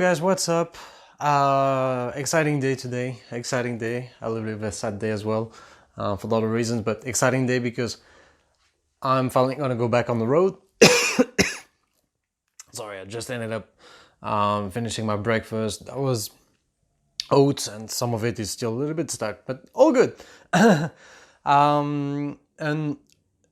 guys, what's up? Exciting day today. Exciting day. A little bit of a sad day as well, for a lot of reasons, but exciting day because I'm finally gonna go back on the road. Sorry, I just ended up finishing my breakfast. That was oats, and some of it is still a little bit stuck, but all good. And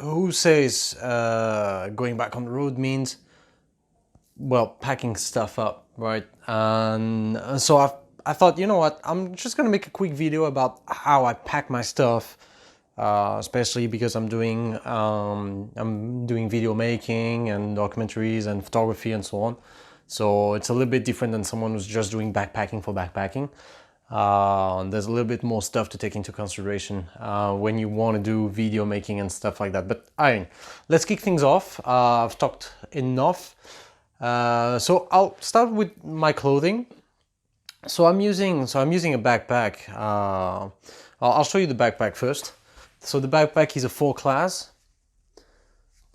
who says going back on the road means, well, packing stuff up, right? And so I thought, you know what, I'm just gonna make a quick video about how I pack my stuff, especially because I'm doing video making and documentaries and photography and so on. So it's a little bit different than someone who's just doing backpacking for backpacking. There's a little bit more stuff to take into consideration when you want to do video making and stuff like that. But let's kick things off. I've talked enough. So I'll start with my clothing. So I'm using a backpack. I'll show you the backpack first. So the backpack is a 4-class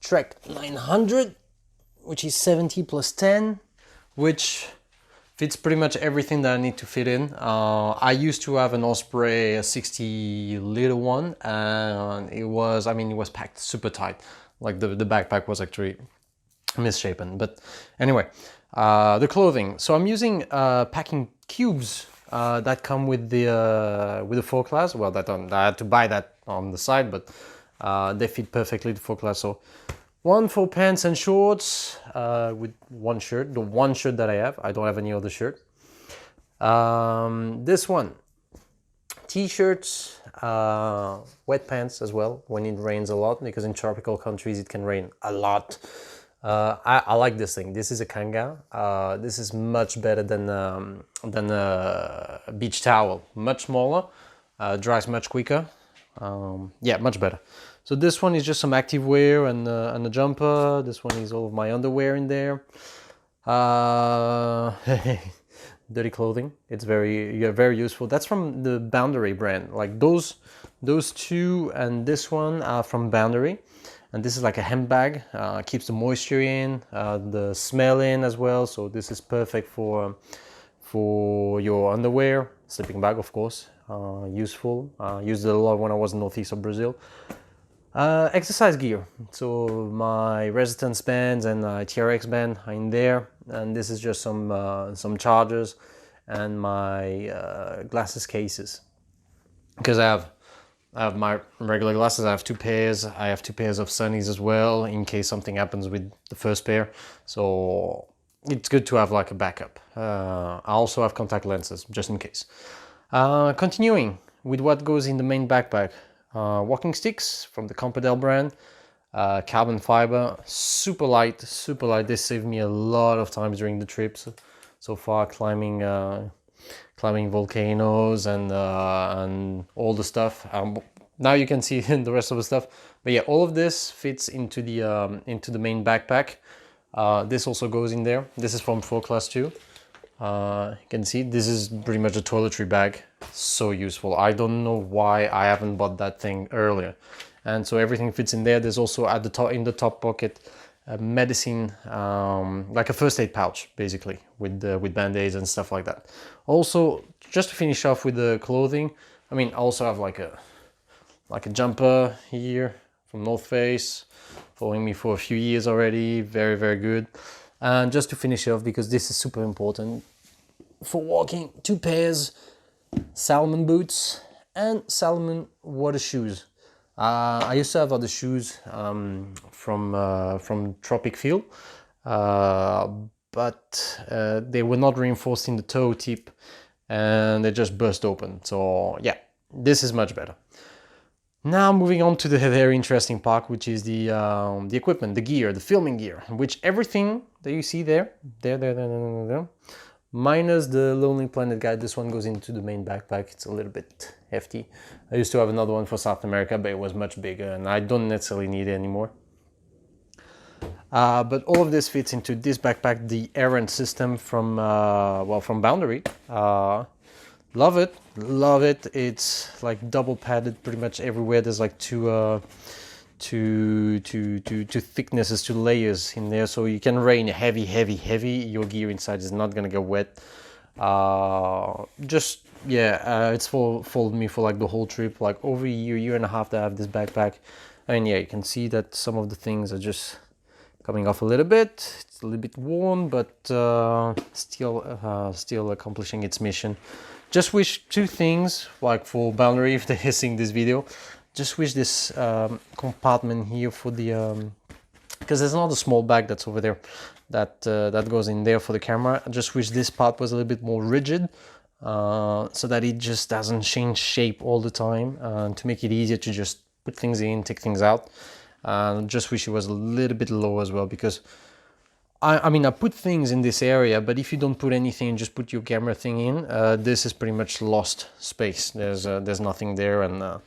Trek 900, which is 70 plus 10, which fits pretty much everything that I need to fit in. I used to have an Osprey, a 60-liter one, and it was packed super tight. Like the backpack was actually misshapen. But anyway, the clothing. So I'm using packing cubes that come with the 4-class. Well, I had to buy that on the side, but they fit perfectly the 4-class. So one for pants and shorts with one shirt, the one shirt that I have. I don't have any other shirt. This one, t-shirts, wet pants as well when it rains a lot, because in tropical countries it can rain a lot. I like this thing. This is a kanga. This is much better than a beach towel. Much smaller, dries much quicker. Yeah, much better. So this one is just some active wear and a jumper. This one is all of my underwear in there. Dirty clothing. It's very useful. That's from the Boundary brand. Like those two and this one are from Boundary. And this is like a hemp bag. Keeps the moisture in, the smell in as well. So this is perfect for your underwear. Sleeping bag, of course. Useful. Used it a lot when I was in northeast of Brazil. Exercise gear. So my resistance bands and TRX band are in there, and this is just some chargers and my glasses cases, because I have my regular glasses. I have 2 pairs. I have 2 pairs of sunnies as well in case something happens with the first pair. So it's good to have like a backup. I also have contact lenses just in case. Continuing with what goes in the main backpack. Walking sticks from the Campadel brand, carbon fiber, super light. They saved me a lot of times during the trips so far, climbing volcanoes and all the stuff. Now you can see the rest of the stuff, but yeah, all of this fits into the main backpack. This also goes in there. This is from 4-class too. You can see this is pretty much a toiletry bag. So useful. I don't know why I haven't bought that thing earlier. And so everything fits in there. There's also at the top, in the top pocket, a medicine, like a first aid pouch, basically, with band-aids and stuff like that. Also, just to finish off with the clothing, I also have like a jumper here from North Face, following me for a few years already. Very, very good. And just to finish off, because this is super important for walking, 2 pairs Salomon boots and Salomon water shoes. I used to have other shoes from Tropic Feel, but they were not reinforced in the toe tip, and they just burst open. So yeah, this is much better. Now moving on to the very interesting part, which is the equipment, the gear, the filming gear, which everything that you see there, minus the Lonely Planet guide. This one goes into the main backpack. It's a little bit hefty. I used to have another one for South America, but it was much bigger, and I don't necessarily need it anymore. But all of this fits into this backpack, the Errant system from Boundary. Love it. It's like double padded pretty much everywhere. There's like two to thicknesses, to layers in there, so you can rain heavy. Your gear inside is not gonna get wet. Just yeah, it's followed me for like the whole trip, like over a year and a half that I have this backpack. And yeah, you can see that some of the things are just coming off a little bit. It's a little bit worn, but still accomplishing its mission. Just wish two things, like for Boundary, if they're seeing this video, just wish this compartment here for the because there's another small bag that's over there that that goes in there for the camera. I just wish this part was a little bit more rigid, so that it just doesn't change shape all the time, to make it easier to just put things in, take things out. Just wish it was a little bit low as well, because I mean I put things in this area, but if you don't put anything and just put your camera thing in, this is pretty much lost space. There's nothing there, and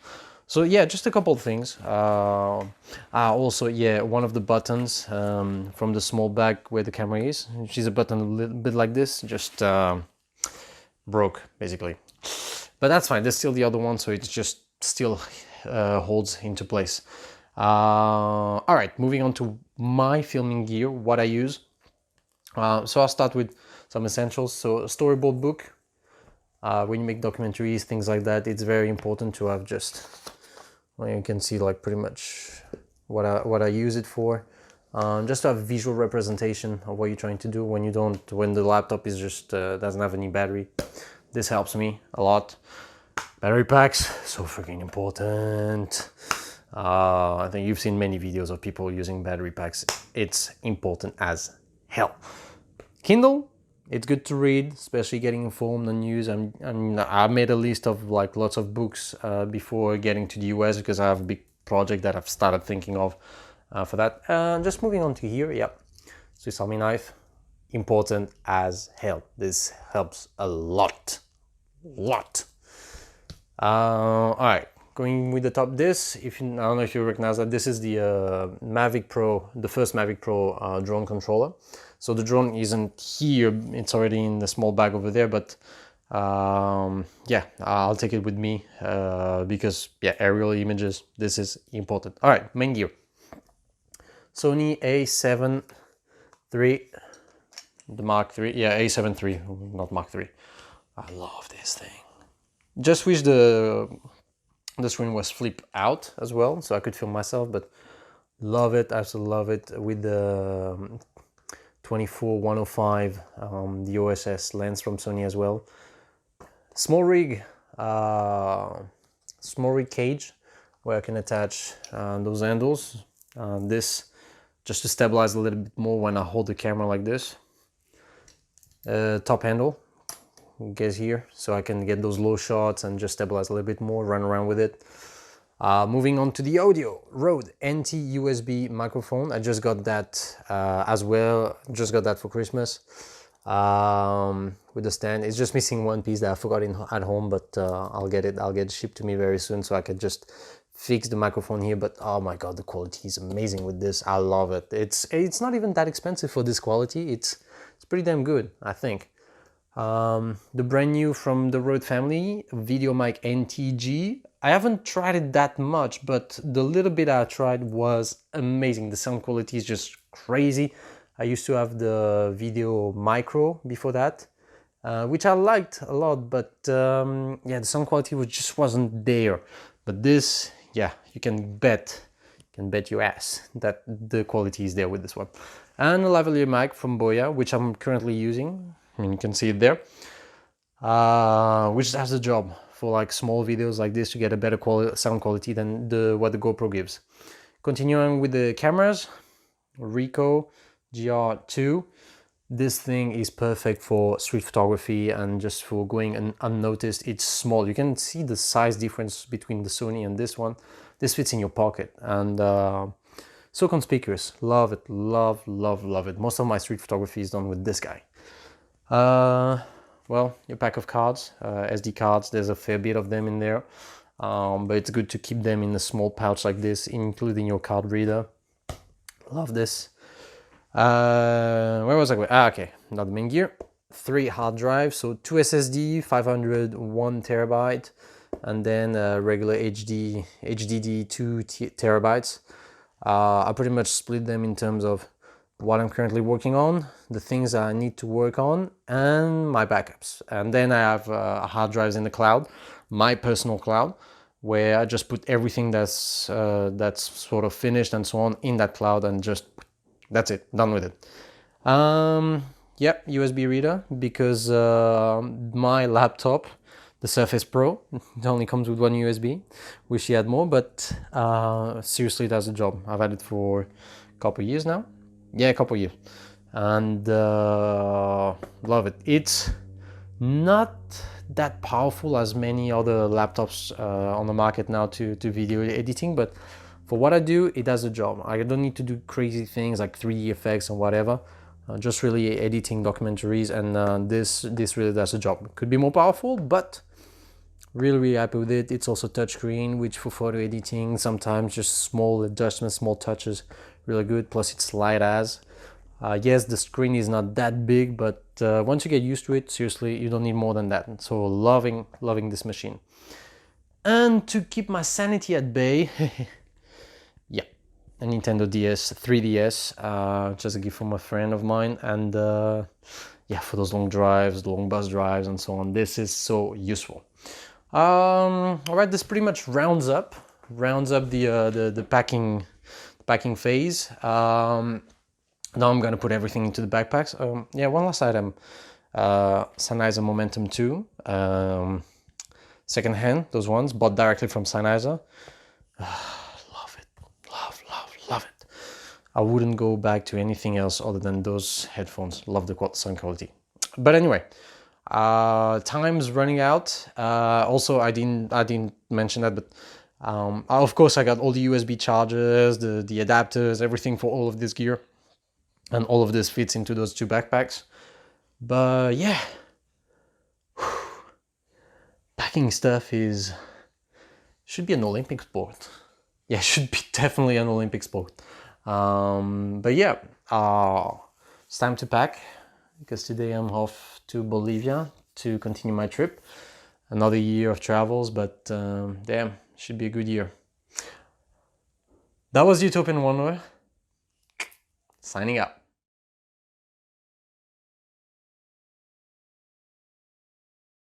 so yeah, just a couple of things. Also, yeah, one of the buttons from the small bag where the camera is, which is a button a little bit like this, just broke basically. But that's fine. There's still the other one, so it just still holds into place. All right, moving on to my filming gear, what I use. So I'll start with some essentials. So a storyboard book. When you make documentaries, things like that, it's very important to have just, well, you can see like pretty much what I use it for. Just to have visual representation of what you're trying to do when the laptop is just doesn't have any battery. This helps me a lot. Battery packs, so freaking important. I think you've seen many videos of people using battery packs. It's important as hell. Kindle, it's good to read, especially getting informed on news. I made a list of like lots of books before getting to the US, because I have a big project that I've started thinking of for that. Just moving on to here, yeah, Swiss Army knife, important as hell. This helps a lot. All right, going with the top. This, I don't know if you recognize that, this is the Mavic Pro, the first Mavic Pro drone controller. So the drone isn't here, it's already in the small bag over there, but yeah, I'll take it with me because yeah, aerial images, this is important. All right, main gear. Sony A7 III, the Mark III, yeah, A7 III, not Mark III. I love this thing. Just wish the screen was flip out as well, so I could film myself, but love it, absolutely love it, with the 24-105, the OSS lens from Sony as well. Small rig cage where I can attach those handles. This just to stabilize a little bit more when I hold the camera like this. Top handle goes here, so I can get those low shots and just stabilize a little bit more, run around with it. Moving on to the audio, Rode NT-USB microphone. I just got that as well, just got that for Christmas with the stand. It's just missing one piece that I forgot at home, but I'll get it shipped to me very soon, so I can just fix the microphone here. But oh my god, the quality is amazing with this. I love it. It's not even that expensive for this quality. It's pretty damn good, I think. The brand new from the Rode family, Video Mic NTG. I haven't tried it that much, but the little bit I tried was amazing. The sound quality is just crazy. I used to have the Video Micro before that, which I liked a lot, but yeah, the sound quality just wasn't there. But this, yeah, you can bet your ass that the quality is there with this one. And a lavalier mic from Boya, which I'm currently using. I mean, you can see it there, which does the job for like small videos like this to get a better sound quality than what the GoPro gives. Continuing with the cameras, Ricoh GR2. This thing is perfect for street photography and just for going unnoticed. It's small. You can see the size difference between the Sony and this one. This fits in your pocket and so conspicuous. Love it, love it. Most of my street photography is done with this guy. Well, your pack of cards, SD cards, there's a fair bit of them in there, but it's good to keep them in a small pouch like this, including your card reader. Love this. Where was I going? Okay, not the main gear. 3 hard drives, so 2 SSD, 500, 1 terabyte, and then regular HDD 2 terabytes. I pretty much split them in terms of what I'm currently working on, the things I need to work on, and my backups. And then I have hard drives in the cloud, my personal cloud, where I just put everything that's sort of finished and so on in that cloud, and just that's it, done with it. Yeah, USB reader, because my laptop, the Surface Pro, it only comes with one USB. Wish you had more, but seriously, does the job. I've had it for a couple of years now. Yeah, a couple of years, and love it. It's not that powerful as many other laptops on the market now to video editing, but for what I do, it does the job. I don't need to do crazy things like 3D effects and whatever. Just really editing documentaries, and this really does the job. Could be more powerful, but really happy with it. It's also touchscreen, which for photo editing, sometimes just small adjustments, small touches, really good. Plus it's light as. Yes, the screen is not that big, but once you get used to it, seriously, you don't need more than that. So loving this machine. And to keep my sanity at bay, yeah, a Nintendo DS, 3DS, just a gift from a friend of mine, and yeah, for those long drives, long bus drives, and so on. This is so useful. All right, this pretty much rounds up the packing phase. Now I'm gonna put everything into the backpacks. Yeah, one last item. Sennheiser Momentum 2, second-hand, those ones, bought directly from Sennheiser. Love it, love it. I wouldn't go back to anything else other than those headphones. Love the sound quality. But anyway, time's running out. Also, I didn't mention that, but of course I got all the USB chargers, the adapters, everything for all of this gear, and all of this fits into those two backpacks. But yeah, packing stuff should be an Olympic sport. Yeah, should be definitely an Olympic sport. But yeah, it's time to pack, because today I'm off to Bolivia to continue my trip. Another year of travels, but damn, should be a good year. That was Utopian Wanderer, signing out.